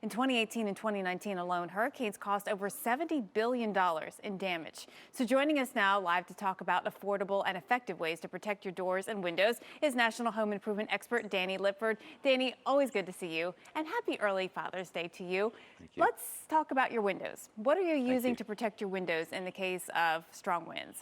In 2018 and 2019 alone, hurricanes cost over $70 billion in damage. So joining us now live to talk about affordable and effective ways to protect your doors and windows is national home improvement expert Danny Lipford. Danny, always good to see you, and happy early Father's Day to you. Thank you. Let's talk about your windows. What are you using you. to protect your windows in the case of strong winds?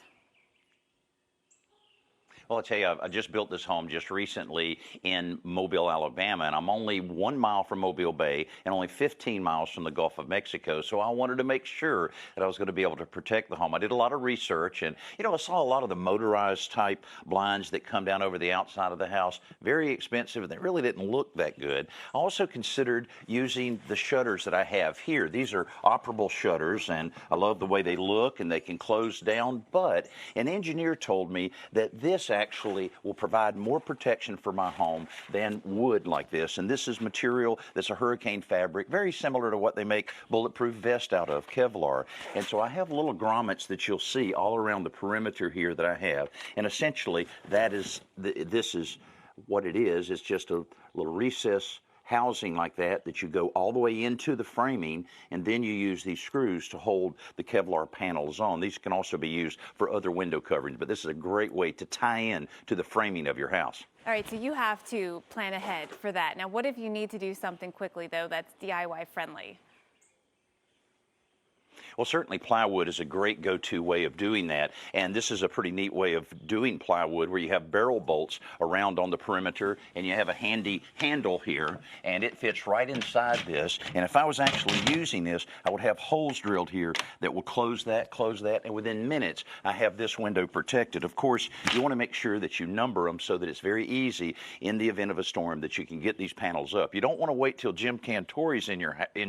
Well, I'll tell you, I just built this home just recently in Mobile, Alabama, and I'm only 1 mile from Mobile Bay and only 15 miles from the Gulf of Mexico. So I wanted to make sure that I was going to be able to protect the home. I did a lot of research, and I saw a lot of the motorized type blinds that come down over the outside of the house. Very expensive, and they really didn't look that good. I also considered using the shutters that I have here. These are operable shutters, and I love the way they look, and they can close down. But an engineer told me that this actually will provide more protection for my home than wood like this. And this is material that's a hurricane fabric, very similar to what they make bulletproof vest out of, Kevlar. And so I have little grommets that you'll see all around the perimeter here that I have. And essentially, this is what it is. It's just a little recess housing like that you go all the way into the framing, and then you use these screws to hold the Kevlar panels on. These can also be used for other window coverings, but this is a great way to tie in to the framing of your house. All right, so you have to plan ahead for that. Now, what if you need to do something quickly, though, that's DIY friendly? Well, certainly plywood is a great go-to way of doing that, and this is a pretty neat way of doing plywood where you have barrel bolts around on the perimeter, and you have a handy handle here, and it fits right inside this. And if I was actually using this, I would have holes drilled here that will close that, and within minutes, I have this window protected. Of course, you want to make sure that you number them so that it's very easy in the event of a storm that you can get these panels up. You don't want to wait till Jim Cantori's in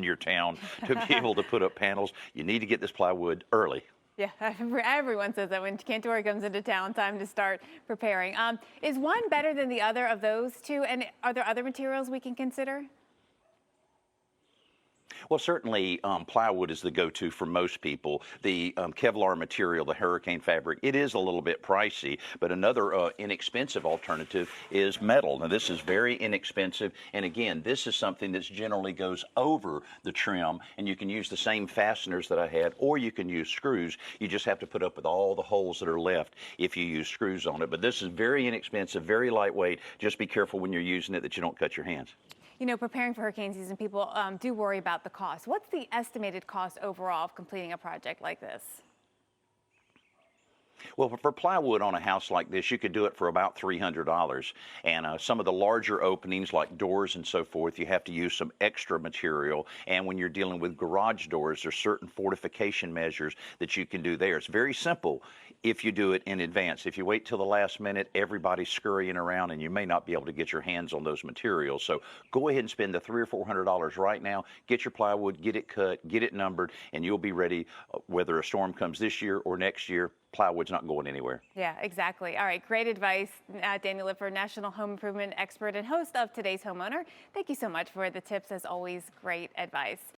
your town to be able to put up panels. You need to get this plywood early. Yeah, everyone says that when Cantori comes into town, time to start preparing. Is one better than the other of those two? And are there other materials we can consider? Well, certainly plywood is the go-to for most people. The Kevlar material, the hurricane fabric, it is a little bit pricey, but another inexpensive alternative is metal. Now, this is very inexpensive, and again, this is something that generally goes over the trim, and you can use the same fasteners that I had, or you can use screws. You just have to put up with all the holes that are left if you use screws on it. But this is very inexpensive, very lightweight. Just be careful when you're using it that you don't cut your hands. Preparing for hurricane season, people do worry about the cost. What's the estimated cost overall of completing a project like this? Well, for plywood on a house like this, you could do it for about $300. And some of the larger openings like doors and so forth, you have to use some extra material. And when you're dealing with garage doors, there's certain fortification measures that you can do there. It's very simple if you do it in advance. If you wait till the last minute, everybody's scurrying around and you may not be able to get your hands on those materials. So go ahead and spend the $300 or $400 right now. Get your plywood, get it cut, get it numbered, and you'll be ready whether a storm comes this year or next year. Plywood's not going anywhere. Yeah, exactly. All right, great advice. Danny Lipford, national home improvement expert and host of today's Homeowner. Thank you so much for the tips. As always, great advice.